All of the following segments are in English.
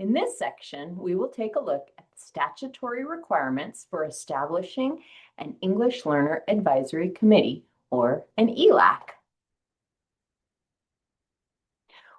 In this section, we will take a look at the statutory requirements for establishing an English Learner Advisory Committee, or an ELAC.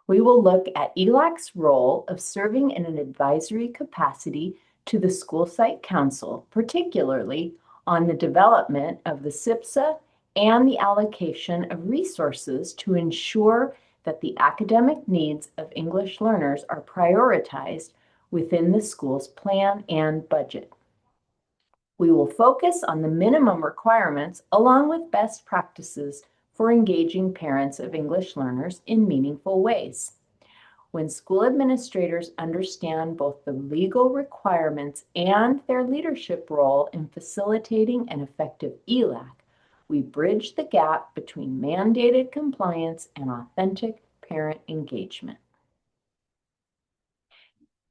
We will look at ELAC's role of serving in an advisory capacity to the School Site Council, particularly on the development of the SIPSA and the allocation of resources to ensure that the academic needs of English learners are prioritized within the school's plan and budget. We will focus on the minimum requirements along with best practices for engaging parents of English learners in meaningful ways. When school administrators understand both the legal requirements and their leadership role in facilitating an effective ELAC, we bridge the gap between mandated compliance and authentic parent engagement.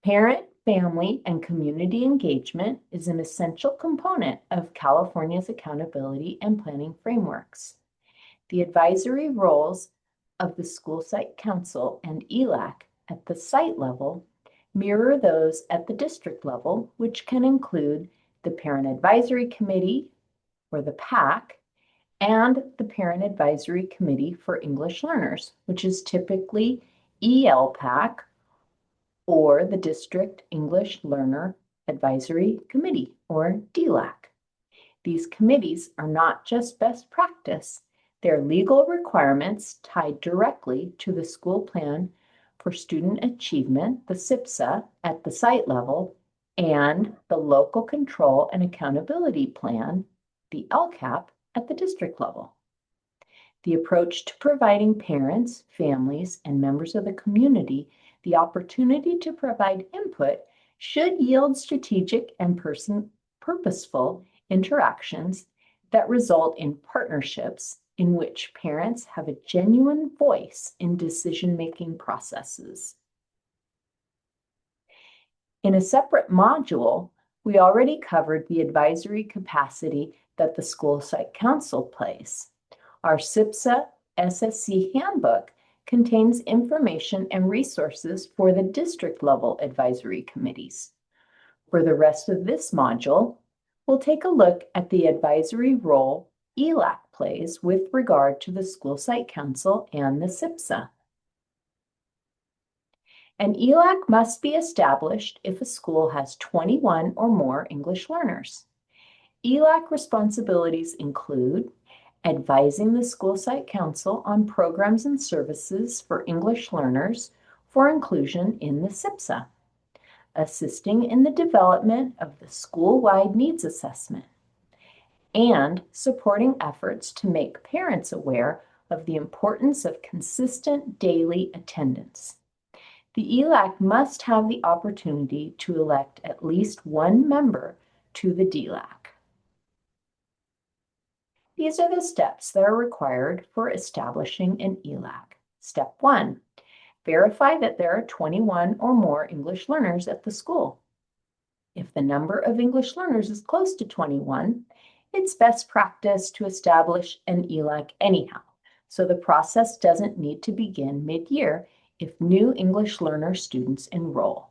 Parent, family, and community engagement is an essential component of California's accountability and planning frameworks. The advisory roles of the School Site Council and ELAC at the site level mirror those at the district level, which can include the Parent Advisory Committee, or the PAC, and the Parent Advisory Committee for English Learners, which is typically ELPAC, or the District English Learner Advisory Committee, or DLAC. These committees are not just best practice, they're legal requirements tied directly to the school plan for student achievement, the SIPSA, at the site level, and the local control and accountability plan, the LCAP, at the district level. The approach to providing parents, families, and members of the community the opportunity to provide input should yield strategic and purposeful interactions that result in partnerships in which parents have a genuine voice in decision-making processes. In a separate module, we already covered the advisory capacity that the School Site Council plays. Our SIPSA SSC handbook contains information and resources for the district-level advisory committees. For the rest of this module, we'll take a look at the advisory role ELAC plays with regard to the School Site Council and the SIPSA. An ELAC must be established if a school has 21 or more English learners. ELAC responsibilities include advising the School Site Council on programs and services for English learners for inclusion in the SIPSA, assisting in the development of the school-wide needs assessment, and supporting efforts to make parents aware of the importance of consistent daily attendance. The ELAC must have the opportunity to elect at least one member to the DLAC. These are the steps that are required for establishing an ELAC. Step 1, verify that there are 21 or more English learners at the school. If the number of English learners is close to 21, it's best practice to establish an ELAC anyhow, so the process doesn't need to begin mid-year if new English learner students enroll.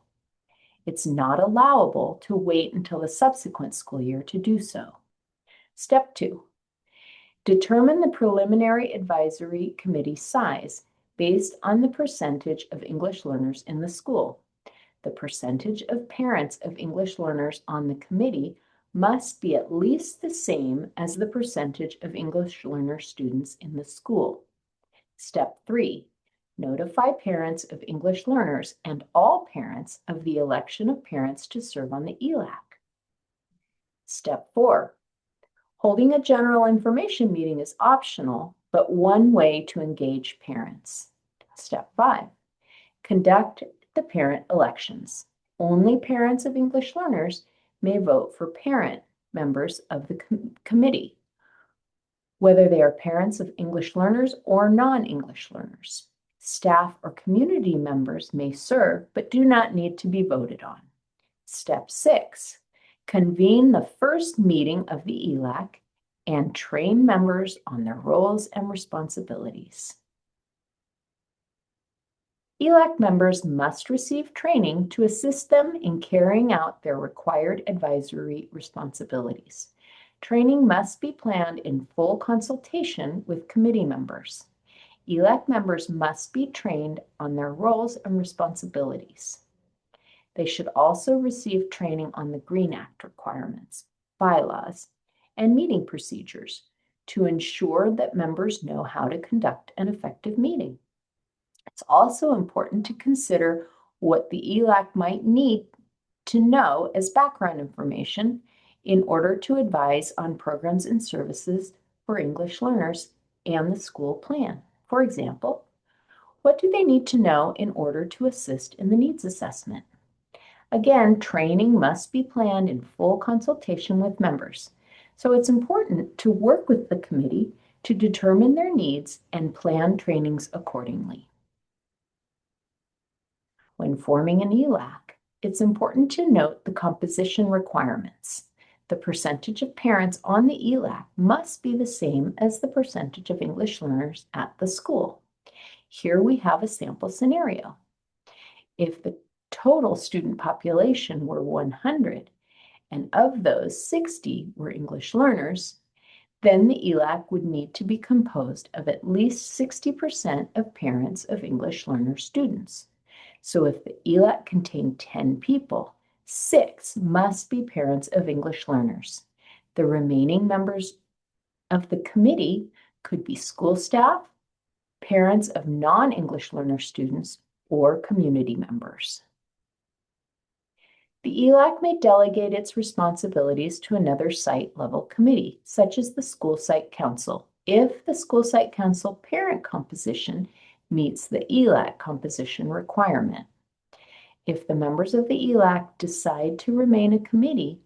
It's not allowable to wait until the subsequent school year to do so. Step 2, determine the preliminary advisory committee size based on the percentage of English learners in the school. The percentage of parents of English learners on the committee must be at least the same as the percentage of English learner students in the school. Step 3, notify parents of English learners and all parents of the election of parents to serve on the ELAC. Step 4, holding a general information meeting is optional, but one way to engage parents. Step 5, conduct the parent elections. Only parents of English learners may vote for parent members of the committee, whether they are parents of English learners or non-English learners. Staff or community members may serve, but do not need to be voted on. Step 6, convene the first meeting of the ELAC and train members on their roles and responsibilities. ELAC members must receive training to assist them in carrying out their required advisory responsibilities. Training must be planned in full consultation with committee members. ELAC members must be trained on their roles and responsibilities. They should also receive training on the Green Act requirements, bylaws, and meeting procedures to ensure that members know how to conduct an effective meeting. It's also important to consider what the ELAC might need to know as background information in order to advise on programs and services for English learners and the school plan. For example, what do they need to know in order to assist in the needs assessment? Again, training must be planned in full consultation with members. So it's important to work with the committee to determine their needs and plan trainings accordingly. When forming an ELAC, it's important to note the composition requirements. The percentage of parents on the ELAC must be the same as the percentage of English learners at the school. Here we have a sample scenario. If the total student population were 100, and of those 60 were English learners, then the ELAC would need to be composed of at least 60% of parents of English learner students. So if the ELAC contained 10 people, 6 must be parents of English learners. The remaining members of the committee could be school staff, parents of non-English learner students, or community members. The ELAC may delegate its responsibilities to another site-level committee, such as the School Site Council, if the School Site Council parent composition meets the ELAC composition requirement. If the members of the ELAC decide to remain a committee,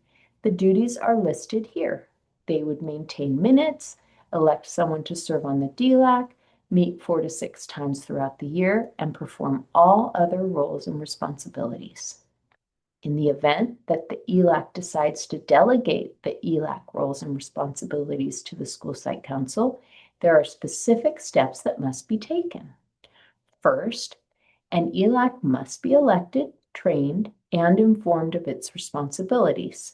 the duties are listed here. They would maintain minutes, elect someone to serve on the DLAC, meet 4 to 6 times throughout the year, and perform all other roles and responsibilities. In the event that the ELAC decides to delegate the ELAC roles and responsibilities to the School Site Council, there are specific steps that must be taken. First, an ELAC must be elected, trained, and informed of its responsibilities.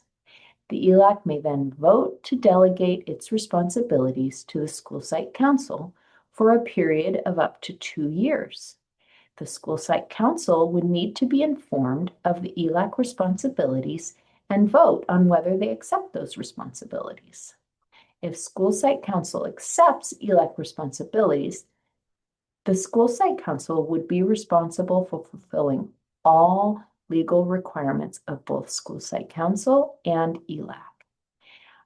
The ELAC may then vote to delegate its responsibilities to the School Site Council for a period of up to 2 years. The School Site Council would need to be informed of the ELAC responsibilities and vote on whether they accept those responsibilities. If School Site Council accepts ELAC responsibilities, the School Site Council would be responsible for fulfilling all legal requirements of both School Site Council and ELAC.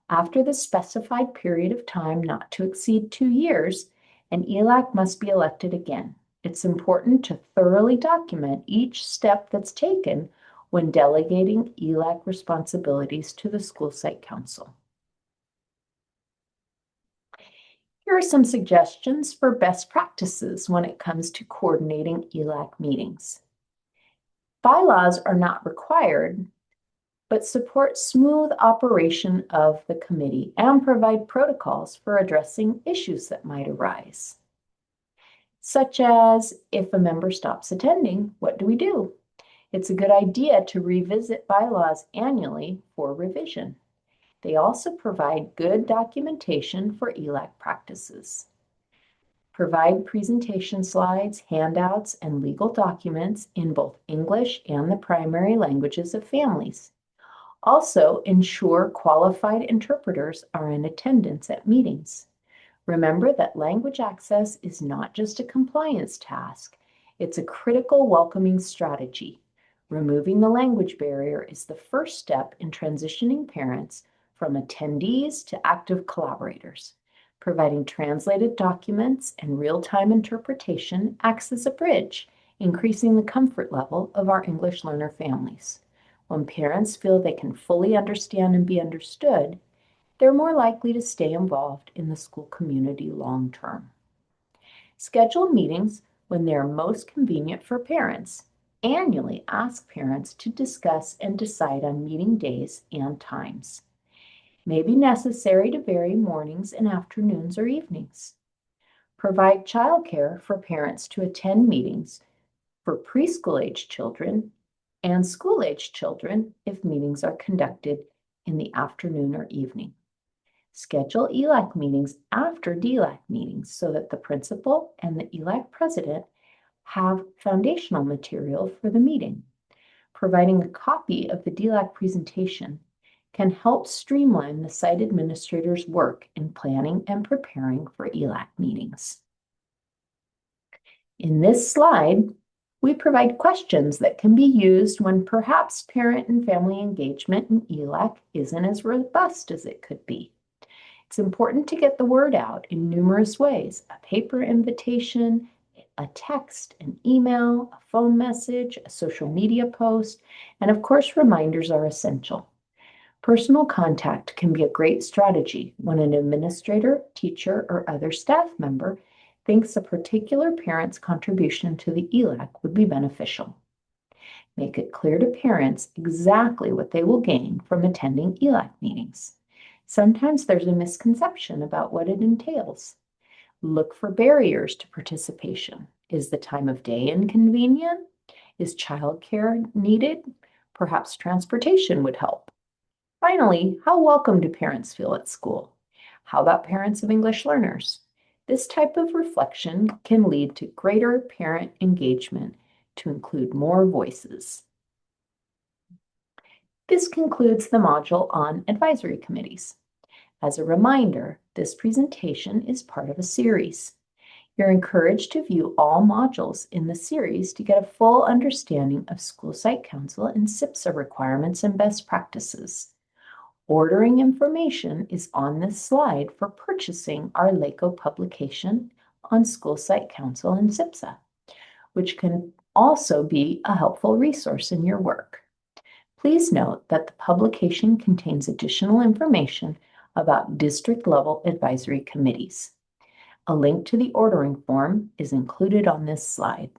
After the specified period of time not to exceed 2 years, an ELAC must be elected again. It's important to thoroughly document each step that's taken when delegating ELAC responsibilities to the School Site Council. Here are some suggestions for best practices when it comes to coordinating ELAC meetings. Bylaws are not required, but support smooth operation of the committee and provide protocols for addressing issues that might arise. Such as, if a member stops attending, what do we do? It's a good idea to revisit bylaws annually for revision. They also provide good documentation for ELAC practices. Provide presentation slides, handouts, and legal documents in both English and the primary languages of families. Also, ensure qualified interpreters are in attendance at meetings. Remember that language access is not just a compliance task, it's a critical welcoming strategy. Removing the language barrier is the first step in transitioning parents from attendees to active collaborators. Providing translated documents and real-time interpretation acts as a bridge, increasing the comfort level of our English learner families. When parents feel they can fully understand and be understood, they're more likely to stay involved in the school community long term. Schedule meetings when they are most convenient for parents. Annually ask parents to discuss and decide on meeting days and times. May be necessary to vary mornings and afternoons or evenings. Provide childcare for parents to attend meetings for preschool-age children and school-age children if meetings are conducted in the afternoon or evening. Schedule ELAC meetings after DLAC meetings so that the principal and the ELAC president have foundational material for the meeting. Providing a copy of the DLAC presentation can help streamline the site administrator's work in planning and preparing for ELAC meetings. In this slide, we provide questions that can be used when perhaps parent and family engagement in ELAC isn't as robust as it could be. It's important to get the word out in numerous ways: a paper invitation, a text, an email, a phone message, a social media post, and of course, reminders are essential. Personal contact can be a great strategy when an administrator, teacher, or other staff member thinks a particular parent's contribution to the ELAC would be beneficial. Make it clear to parents exactly what they will gain from attending ELAC meetings. Sometimes there's a misconception about what it entails. Look for barriers to participation. Is the time of day inconvenient? Is childcare needed? Perhaps transportation would help. Finally, how welcome do parents feel at school? How about parents of English learners? This type of reflection can lead to greater parent engagement to include more voices. This concludes the module on advisory committees. As a reminder, this presentation is part of a series. You're encouraged to view all modules in the series to get a full understanding of School Site Council and SIPSA requirements and best practices. Ordering information is on this slide for purchasing our LACO publication on School Site Council and SIPSA, which can also be a helpful resource in your work. Please note that the publication contains additional information about district-level advisory committees. A link to the ordering form is included on this slide.